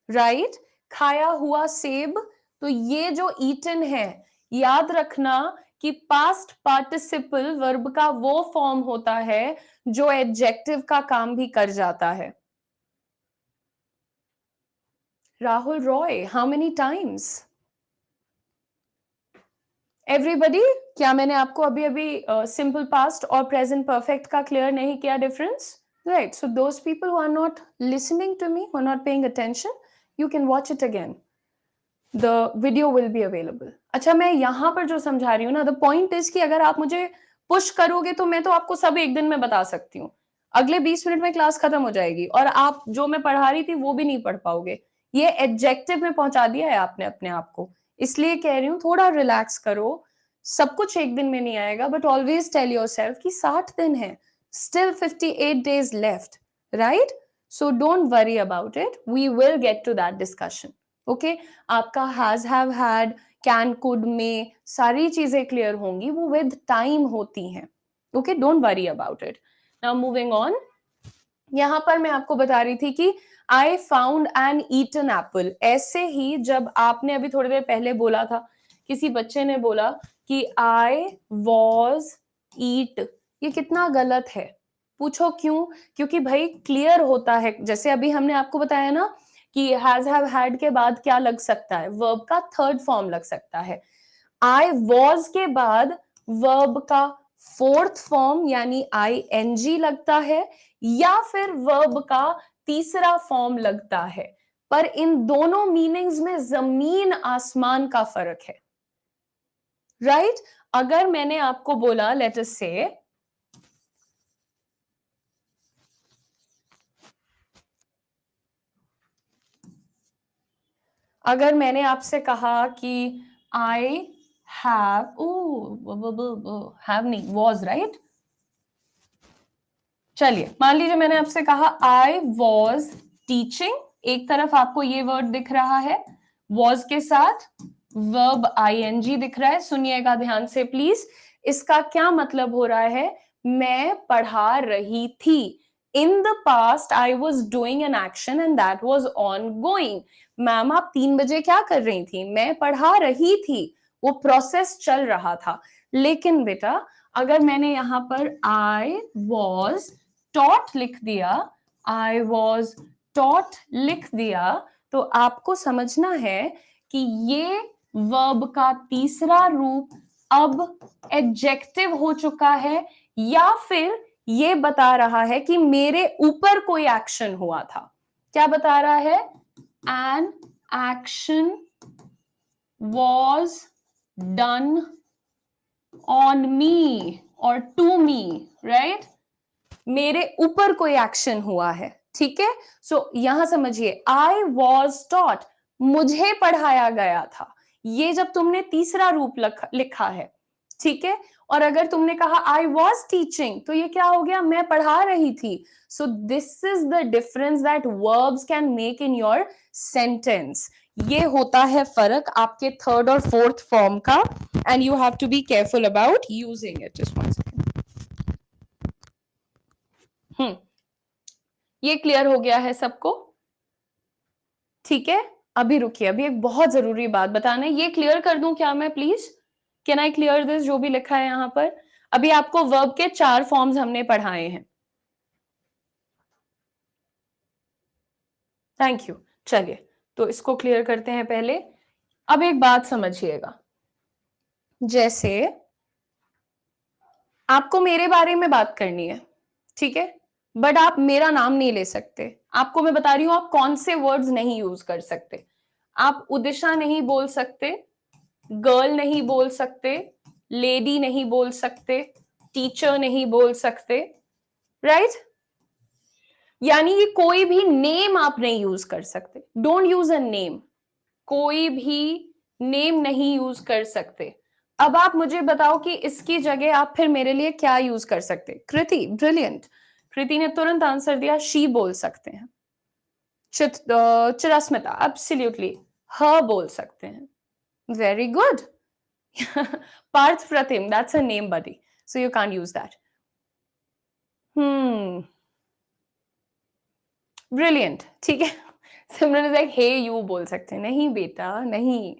राइट? खाया हुआ सेब, तो ये जो ईटन है, याद रखना कि पास्ट पार्टिसिपल वर्ब का वो फॉर्म होता है जो एडजेक्टिव का काम भी कर जाता है। Rahul Roy, how many times? Everybody, क्या मैंने आपको अभी अभी सिंपल पास्ट और प्रेजेंट परफेक्ट का क्लियर नहीं किया difference? Right, so those people who are not listening to me, who are not paying attention, you can watch it again, the video will be available. अच्छा, मैं यहाँ पर जो समझा रही हूँ ना, the point is कि अगर आप मुझे पुश करोगे तो मैं तो आपको सब एक दिन में बता सकती हूँ, अगले 20 मिनट में क्लास खत्म हो जाएगी और आप जो मैं पढ़ा रही थी वो भी नहीं पढ़ पाओगे। ये एडजेक्टिव में पहुंचा दिया है आपने अपने आप को, इसलिए कह रही हूँ थोड़ा रिलैक्स करो, सब कुछ एक दिन में नहीं आएगा, बट ऑलवेज टेल योरसेल्फ कि 60 दिन है, still 58 days left, right? So don't worry about it. We will get to that discussion. Okay? आपका has, have, had, can, could, may, सारी चीजें क्लियर होंगी, वो with time होती हैं. Okay? Don't worry about it. Now moving on. यहाँ पर मैं आपको बता रही थी कि I found an eaten apple. ऐसे ही जब आपने अभी थोड़ी देर पहले बोला था किसी बच्चे ने बोला कि आई वॉज ईट, ये कितना गलत है? पूछो क्यों? क्योंकि भाई क्लियर होता है, जैसे अभी हमने आपको बताया ना कि हैज हैव हैड के बाद क्या लग सकता है, वर्ब का थर्ड फॉर्म लग सकता है। आई वॉज के बाद वर्ब का फोर्थ फॉर्म यानी आई एन जी लगता है, या फिर वर्ब का तीसरा फॉर्म लगता है। पर इन दोनों मीनिंग्स में जमीन आसमान का फर्क है, राइट? अगर मैंने आपको बोला, लेट अस से अगर मैंने आपसे कहा कि आई हैव, हैव नहीं, वॉज, राइट? चलिए मान लीजिए मैंने आपसे कहा आई वॉज टीचिंग, एक तरफ आपको ये वर्ड दिख रहा है, वॉज के साथ वर्ब आईएनजी दिख रहा है। सुनिएगा ध्यान से प्लीज, इसका क्या मतलब हो रहा है? मैं पढ़ा रही थी। In the past I was doing an action and that was on going. Ma'am आप 3 बजे क्या कर रही थी? मैं पढ़ा रही थी, वो प्रोसेस चल रहा था। लेकिन बेटा अगर मैंने यहां पर आई वॉज टॉट लिख दिया, आई वॉज टॉट लिख दिया, तो आपको समझना है कि ये वर्ब का तीसरा रूप अब एडजेक्टिव हो चुका है, या फिर ये बता रहा है कि मेरे ऊपर कोई एक्शन हुआ था। क्या बता रहा है? An action was done on me और टू मी, राइट? मेरे ऊपर कोई एक्शन हुआ है, ठीक है? सो यहां समझिए, आई वॉज टॉट, मुझे पढ़ाया गया था, ये जब तुमने तीसरा रूप लिखा है, ठीक है? और अगर तुमने कहा आई वॉज टीचिंग, तो ये क्या हो गया? मैं पढ़ा रही थी। So this is the difference that verbs can make in your sentence. ये होता है फर्क आपके थर्ड और फोर्थ फॉर्म का, and you have to be careful about using it. Just one second. ये क्लियर हो गया है सबको? ठीक है, अभी रुकिए, अभी एक बहुत जरूरी बात बताना है। ये क्लियर कर दूं क्या मैं please? Can I clear this जो भी लिखा है यहां पर? अभी आपको वर्ब के 4 फॉर्म्स हमने पढ़ाए हैं। Thank you. चलिए तो इसको क्लियर करते हैं पहले। अब एक बात समझिएगा, जैसे आपको मेरे बारे में बात करनी है, ठीक है? बट आप मेरा नाम नहीं ले सकते। आपको मैं बता रही हूं आप कौन से वर्ड्स नहीं यूज कर सकते। आप उदिशा नहीं बोल सकते, गर्ल नहीं बोल सकते, लेडी नहीं बोल सकते, टीचर नहीं बोल सकते, राइट? यानी ये कोई भी नेम आप नहीं यूज कर सकते। डोंट यूज अ नेम, कोई भी नेम नहीं यूज कर सकते। अब आप मुझे बताओ कि इसकी जगह आप फिर मेरे लिए क्या यूज कर सकते? कृति, ब्रिलियंट। कृति ने तुरंत आंसर दिया, शी बोल सकते हैं। चिरस्मिता, एब्सोल्युटली ह बोल सकते हैं। Very good. Parth Pratim, that's a name, buddy. So you can't use that. Brilliant. ठीक है। सिमरन इज लाइक हे यू बोल सकते हैं। नहीं बेटा नहीं,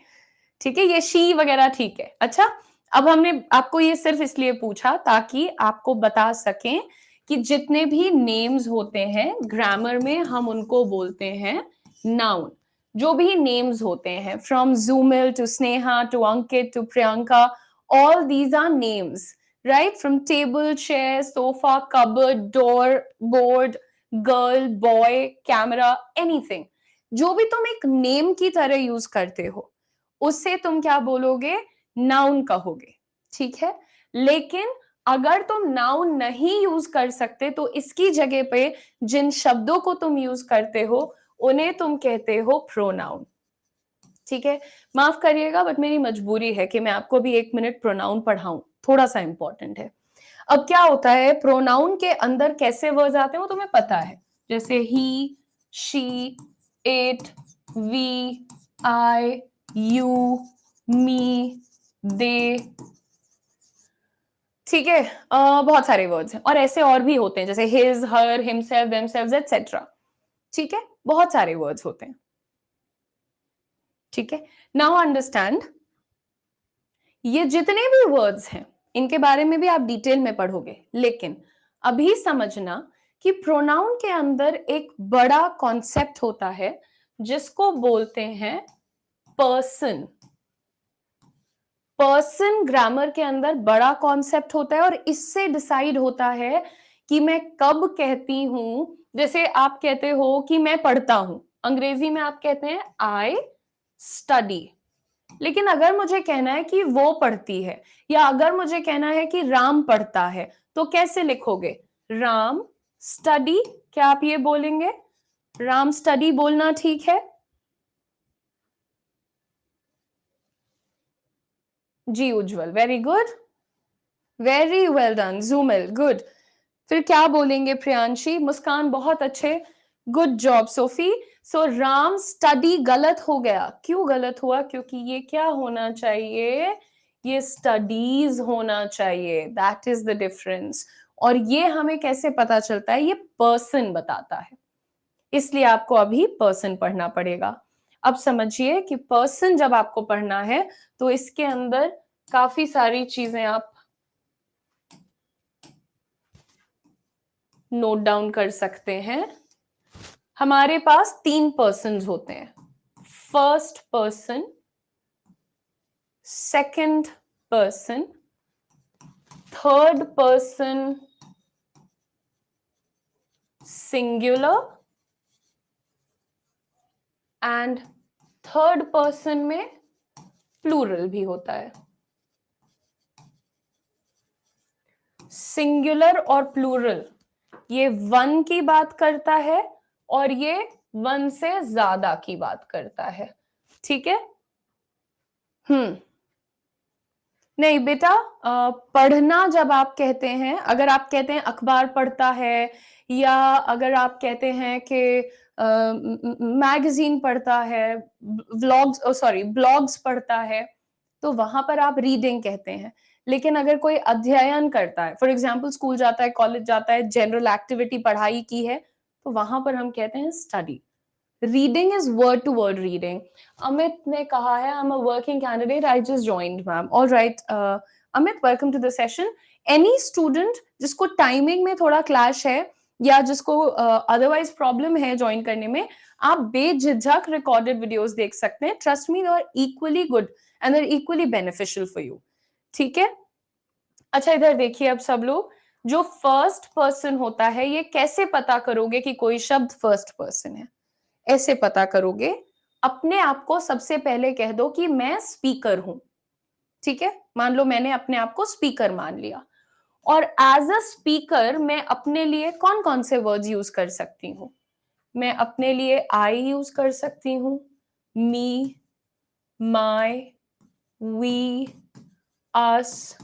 ठीक है, ये शी वगैरह ठीक है। अच्छा, अब हमने आपको ये सिर्फ इसलिए पूछा ताकि आपको बता सकें कि जितने भी नेम्स होते हैं ग्रामर में हम उनको बोलते हैं नाउन। जो भी नेम्स होते हैं, from Jumil to Sneha to Ankit to Priyanka, all these are names, right? From table, chair, sofa, cupboard, door, board, girl, boy, camera, anything. जो भी तुम एक नेम की तरह यूज करते हो उससे तुम क्या बोलोगे? नाउन कहोगे, ठीक है? लेकिन अगर तुम नाउन नहीं यूज कर सकते तो इसकी जगह पे जिन शब्दों को तुम यूज करते हो उन्हें तुम कहते हो प्रोनाउन, ठीक है? माफ करिएगा बट मेरी मजबूरी है कि मैं आपको भी 1 मिनट प्रोनाउन पढ़ाऊं, थोड़ा सा इंपॉर्टेंट है। अब क्या होता है, प्रोनाउन के अंदर कैसे वर्ड्स आते हैं वो तुम्हें पता है, जैसे ही, she, it, we, I, you, me, they, ठीक है? बहुत सारे वर्ड्स हैं और ऐसे और भी होते हैं जैसे हिज, हर, हिमसेल्फ, देमसेल्व्स एटसेट्रा, ठीक है? बहुत सारे वर्ड्स होते हैं, ठीक है? नाउ अंडरस्टैंड, ये जितने भी वर्ड्स हैं इनके बारे में भी आप डिटेल में पढ़ोगे, लेकिन अभी समझना कि प्रोनाउन के अंदर एक बड़ा कॉन्सेप्ट होता है जिसको बोलते हैं पर्सन। पर्सन ग्रामर के अंदर बड़ा कॉन्सेप्ट होता है और इससे डिसाइड होता है कि मैं कब कहती हूं। जैसे आप कहते हो कि मैं पढ़ता हूं, अंग्रेजी में आप कहते हैं आई स्टडी। लेकिन अगर मुझे कहना है कि वो पढ़ती है, या अगर मुझे कहना है कि राम पढ़ता है, तो कैसे लिखोगे? राम स्टडी। क्या आप ये बोलेंगे? राम स्टडी बोलना ठीक है? जी Ujjwal, very good, very well done. Jumil, good. फिर क्या बोलेंगे प्रियांशी? मुस्कान, बहुत अच्छे, good job Sophie. So Ram study गलत हो गया। क्यों गलत हुआ? क्योंकि ये क्या होना चाहिए? ये स्टडीज होना चाहिए। That is the difference. और ये हमें कैसे पता चलता है? ये पर्सन बताता है, इसलिए आपको अभी पर्सन पढ़ना पड़ेगा। अब समझिए कि पर्सन जब आपको पढ़ना है तो इसके अंदर काफी सारी चीजें आप नोट डाउन कर सकते हैं। हमारे पास 3 पर्सन्स होते हैं, first person, second person, third person singular, and third person में प्लूरल भी होता है। सिंगुलर और प्लूरल ये वन की बात करता है और ये वन से ज्यादा की बात करता है। ठीक है? नहीं बेटा, पढ़ना जब आप कहते हैं, अगर आप कहते हैं अखबार पढ़ता है, या अगर आप कहते हैं कि मैगजीन पढ़ता है, ब्लॉग्स पढ़ता है, तो वहां पर आप रीडिंग कहते हैं। लेकिन अगर कोई अध्ययन करता है, फॉर एग्जाम्पल स्कूल जाता है, कॉलेज जाता है, जनरल एक्टिविटी पढ़ाई की है, तो वहां पर हम कहते हैं study. Reading is word to word reading. Amit ने कहा है, I am a working candidate, I just joined ma'am. All right Amit, welcome to the session. Any student जिसको टाइमिंग में थोड़ा क्लैश है या जिसको अदरवाइज प्रॉब्लम है ज्वाइन करने में, आप बेझिझक रिकॉर्डेड वीडियोस देख सकते हैं। Trust me, they are equally good and they are equally beneficial for you. ठीक है? अच्छा, इधर देखिए अब सब लोग, जो फर्स्ट पर्सन होता है, ये कैसे पता करोगे कि कोई शब्द फर्स्ट पर्सन है? ऐसे पता करोगे, अपने आप को सबसे पहले कह दो कि मैं स्पीकर हूं। ठीक है? मान लो मैंने अपने आप को स्पीकर मान लिया, और एज अ स्पीकर मैं अपने लिए कौन कौन से वर्ड्स यूज कर सकती हूँ? मैं अपने लिए आई यूज कर सकती हूँ, मी, माई, वी, अस,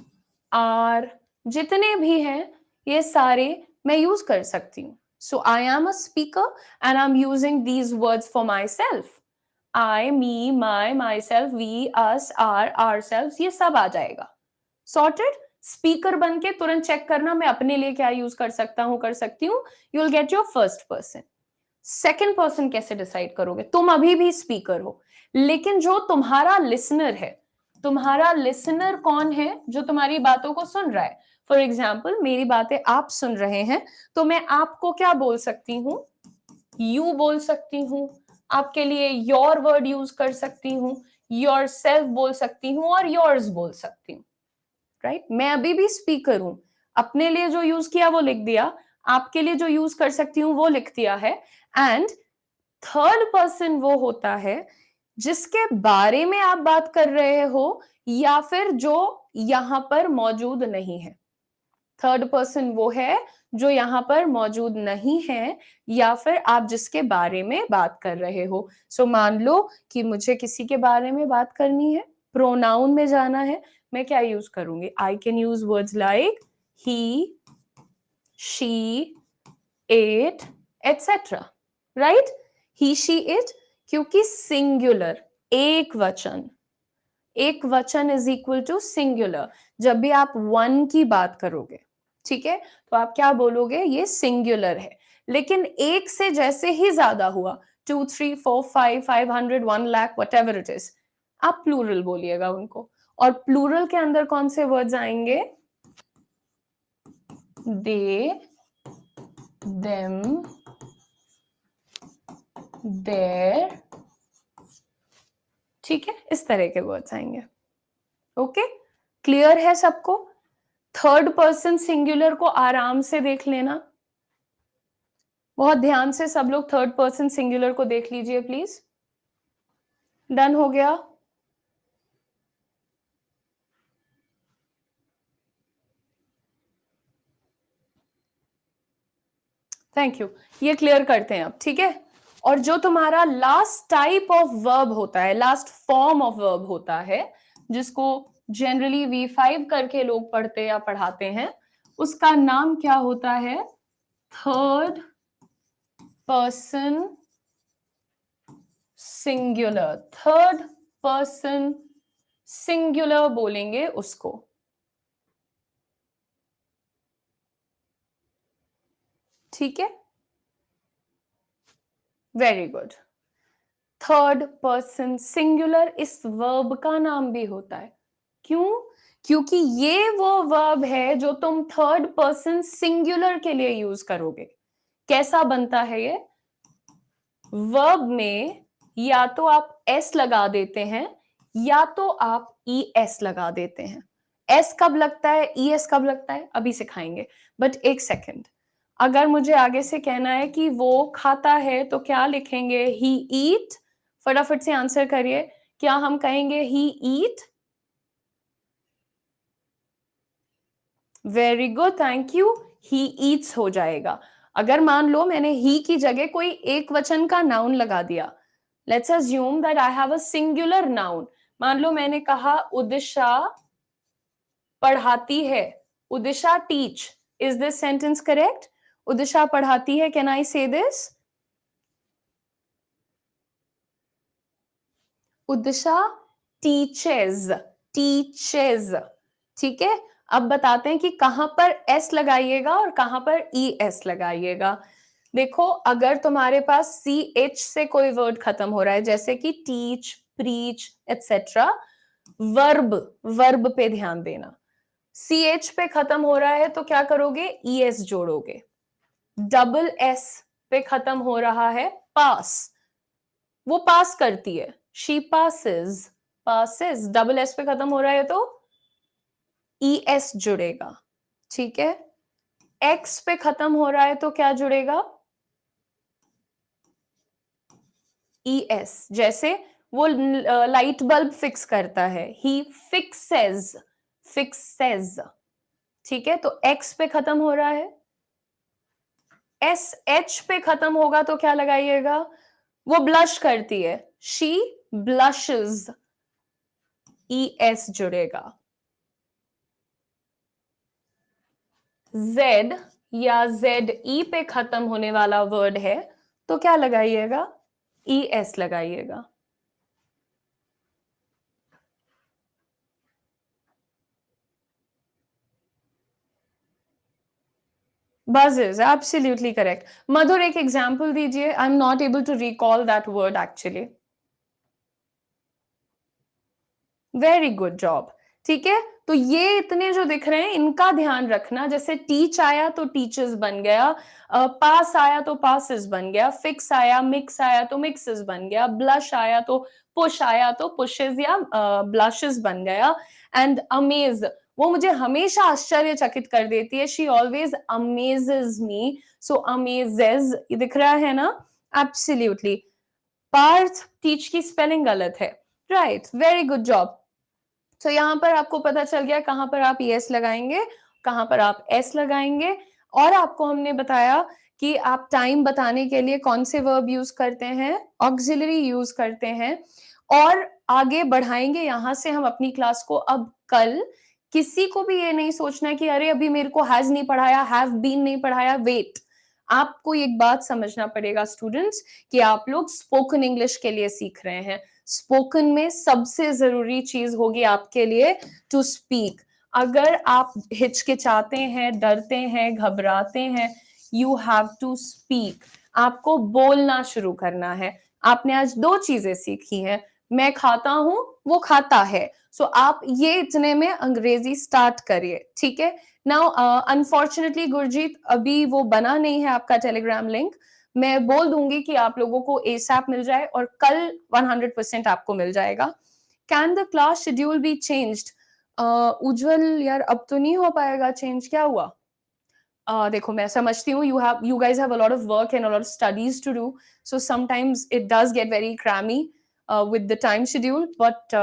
आर, जितने भी हैं ये सारे मैं यूज कर सकती हूँ। So I am a speaker and I am using these words for myself. I, me, my, myself, we, us, ourself, ये सब आ जाएगा। सॉर्टेड? स्पीकर बन के तुरंत चेक करना मैं अपने लिए क्या यूज कर सकता हूं, कर सकती हूँ। You will get your first person. Second person कैसे डिसाइड करोगे? तुम अभी भी स्पीकर हो, लेकिन जो तुम्हारा लिसनर है, तुम्हारा लिसनर कौन है? जो तुम्हारी बातों को सुन रहा है। फॉर एग्जाम्पल, मेरी बातें आप सुन रहे हैं, तो मैं आपको क्या बोल सकती हूँ? यू बोल सकती हूँ। आपके लिए योर वर्ड यूज कर सकती हूँ, योर सेल्फ बोल सकती हूँ, और योर्स बोल सकती हूँ। राइट? मैं अभी भी स्पीकर हूं। अपने लिए जो यूज किया वो लिख दिया, आपके लिए जो यूज कर सकती हूँ वो लिख दिया है। एंड थर्ड पर्सन वो होता है जिसके बारे में आप बात कर रहे हो, या फिर जो यहां पर मौजूद नहीं है। थर्ड पर्सन वो है जो यहां पर मौजूद नहीं है, या फिर आप जिसके बारे में बात कर रहे हो। सो मान लो कि मुझे किसी के बारे में बात करनी है, प्रोनाउन में जाना है, मैं क्या यूज करूंगी? I can use words like he, she, it, etcetera. Right? He, she, it, क्योंकि सिंगुलर, एक वचन, एक वचन इज इक्वल टू सिंगुलर। जब भी आप वन की बात करोगे, ठीक है, तो आप क्या बोलोगे? ये सिंगुलर है। लेकिन एक से जैसे ही ज्यादा हुआ, 2, 3, 4, 5, 500, 1 lakh, what ever it is, आप प्लूरल बोलिएगा उनको। और प्लूरल के अंदर कौन से वर्ड्स आएंगे? दे, देम, देयर, ठीक है, इस तरह के वर्ड्स आएंगे। ओके, क्लियर है सबको? थर्ड पर्सन सिंगुलर को आराम से देख लेना, बहुत ध्यान से सब लोग थर्ड पर्सन सिंगुलर को देख लीजिए प्लीज। डन हो गया? थैंक यू, ये क्लियर करते हैं अब, ठीक है। और जो तुम्हारा लास्ट टाइप ऑफ वर्ब होता है, लास्ट फॉर्म ऑफ वर्ब होता है, जिसको जनरली V5 करके लोग पढ़ते या पढ़ाते हैं, उसका नाम क्या होता है? Third person singular. Third person singular बोलेंगे उसको, ठीक है, very good. Third person singular इस वर्ब का नाम भी होता है। क्यों? क्योंकि ये वो वर्ब है जो तुम थर्ड पर्सन सिंगुलर के लिए यूज करोगे। कैसा बनता है ये? वर्ब में या तो आप एस लगा देते हैं या तो आप ई एस लगा देते हैं। एस कब लगता है, ई एस कब लगता है, अभी सिखाएंगे। बट एक सेकेंड, अगर मुझे आगे से कहना है कि वो खाता है तो क्या लिखेंगे? ही ईट। फटाफट से आंसर करिए, क्या हम कहेंगे he eat? Very good, thank you. He eats हो जाएगा। अगर मान लो मैंने ही की जगह कोई एक वचन का नाउन लगा दिया, let's assume that I have a singular noun. मान लो मैंने कहा उदिशा पढ़ाती है, Udisha teach. Is this sentence correct? Udisha पढ़ाती है, कैन आई से दिस? उदिशा टीचेस, टीचेस, ठीक है। अब बताते हैं कि कहां पर एस लगाइएगा और कहां पर ई एस लगाइएगा। देखो, अगर तुम्हारे पास सी एच से कोई वर्ड खत्म हो रहा है, जैसे कि teach, preach etcetera, verb, verb पे ध्यान देना। सी एच पे खत्म हो रहा है तो क्या करोगे? ई एस जोड़ोगे। डबल एस पे खत्म हो रहा है, पास, वो पास करती है, she passes, passes. Double S पे खत्म हो रहा है तो ई एस जुड़ेगा, ठीक है। एक्स पे खत्म हो रहा है तो क्या जुड़ेगा? E S. जैसे वो लाइट बल्ब फिक्स करता है, ही फिक्सेस, फिक्सेस, ठीक है। तो एक्स पे खत्म हो रहा है। एस एच पे खत्म होगा तो क्या लगाइएगा? वो ब्लश करती है, शी ब्लशेस, ई एस जुड़ेगा। जेड या जेड ई पे खत्म होने वाला वर्ड है तो क्या लगाइएगा? ई एस लगाइएगा। Buzzes, absolutely correct. मधुर, एक एग्जाम्पल दीजिए। I am not able to recall that word actually. Very good job, ठीक है। तो ये इतने जो दिख रहे हैं इनका ध्यान रखना। जैसे टीच आया तो टीचर्स बन गया, पास आया तो पासिस बन गया, फिक्स आया, मिक्स आया तो मिक्सेस बन गया, ब्लश आया तो पुश आया तो पुशेस या ब्लशेस बन गया। एंड अमेज, वो मुझे हमेशा आश्चर्यचकित कर देती है, she always amazes me, so amazes, ये दिख रहा है ना? एब्सोल्युटली। पार्थ, टीच की स्पेलिंग गलत है, राइट, वेरी गुड जॉब। तो यहां पर आपको पता चल गया कहां पर आप एस लगाएंगे, कहां पर आप एस लगाएंगे। और आपको हमने बताया कि आप टाइम बताने के लिए कौन से वर्ब यूज करते हैं, ऑक्सिलरी यूज करते हैं। और आगे बढ़ाएंगे यहां से हम अपनी क्लास को। अब कल किसी को भी ये नहीं सोचना कि अरे अभी मेरे को हैज नहीं पढ़ाया, हैव बीन नहीं पढ़ाया। वेट, आपको एक बात समझना पड़ेगा स्टूडेंट्स, कि आप लोग स्पोकन इंग्लिश के लिए सीख रहे हैं। स्पोकन में सबसे जरूरी चीज होगी आपके लिए टू स्पीक। अगर आप हिचकिचाते हैं, डरते हैं, घबराते हैं, यू हैव टू स्पीक। आपको बोलना शुरू करना है। आपने आज दो चीजें सीखी हैं, मैं खाता हूं, वो खाता है। सो आप ये इतने में अंग्रेजी स्टार्ट करिए, ठीक है। नाउ अनफॉर्चुनेटली गुरजीत अभी वो बना नहीं है आपका टेलीग्राम लिंक, मैं बोल दूंगी कि आप लोगों को एसएप मिल जाए और कल 100% आपको मिल जाएगा। Can the class schedule be changed? Ujjwal यार अब तो नहीं हो पाएगा चेंज, क्या हुआ? देखो मैं समझती हूँ you guys have a lot of work and a lot of studies to do, so sometimes it does get very crammy with the time schedule, but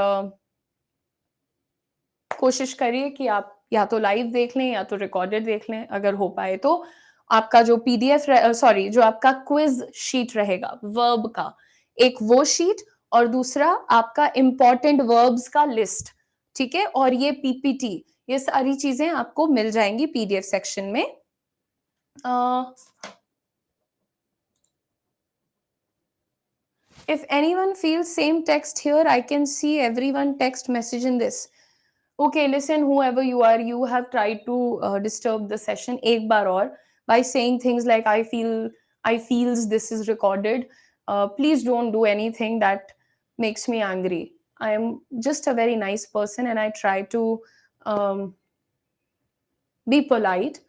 कोशिश करिए कि आप या तो लाइव देख लें या तो रिकॉर्डेड देख लें, अगर हो पाए तो। आपका जो पीडीएफ सॉरी जो आपका क्विज शीट रहेगा वर्ब का, एक वो शीट और दूसरा आपका इंपॉर्टेंट वर्ब्स का लिस्ट, ठीक है। और ये पीपीटी, ये सारी चीजें आपको मिल जाएंगी पीडीएफ सेक्शन में। If anyone feels same text here, I can see everyone text message in this. Okay, listen, whoever you are, you have tried to disturb the session ek baar aur by saying things like I feels this is recorded. Please don't do anything that makes me angry. I am just a very nice person and I try to be polite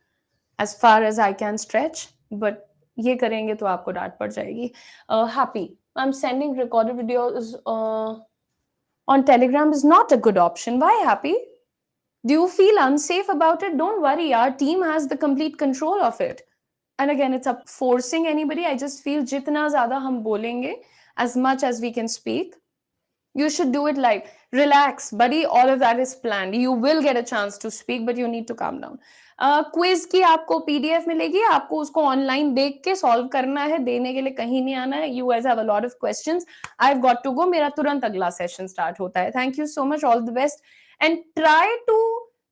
as far as I can stretch, but ये करेंगे तो आपको डांट पड़ जाएगी। Happy, I'm sending recorded videos on Telegram is not a good option. Why, Happy? Do you feel unsafe about it? Don't worry, our team has the complete control of it. And again, it's up forcing anybody. I just feel jitna zyada hum bolenge, as much as we can speak, you should do it live. Relax, buddy. All of that is planned. You will get a chance to speak, but you need to calm down. Quiz की आपको पीडीएफ मिलेगी, आपको उसको ऑनलाइन देख के सॉल्व करना है, देने के लिए कहीं नहीं आना है। You guys have a lot of questions. I have got to go, मेरा तुरंत अगला सेशन स्टार्ट होता है। Thank you so much, all the best and try to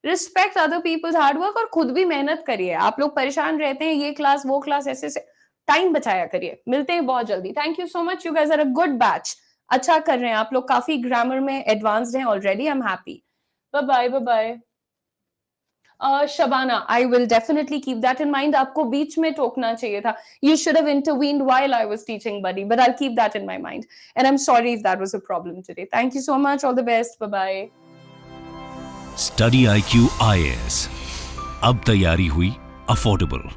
respect other people's hard work और खुद भी मेहनत करिए। आप लोग परेशान रहते हैं, ये क्लास वो क्लास, ऐसे से टाइम बचाया करिए। मिलते हैं बहुत जल्दी। Thank you so much, you guys are a good batch. अच्छा कर रहे हैं आप लोग, काफी ग्रामर में एडवांस्ड हैं already. I am happy. Bye bye bye bye. Shabana, I will definitely keep that in mind. आपको बीच में टोकना चाहिए था। You should have intervened while I was teaching buddy, but I will keep that in my mind and I am sorry if that was a problem today. Thank you so much, all the best, bye bye. Study IQ IAS, अब तैयारी हुई अफोर्डेबल।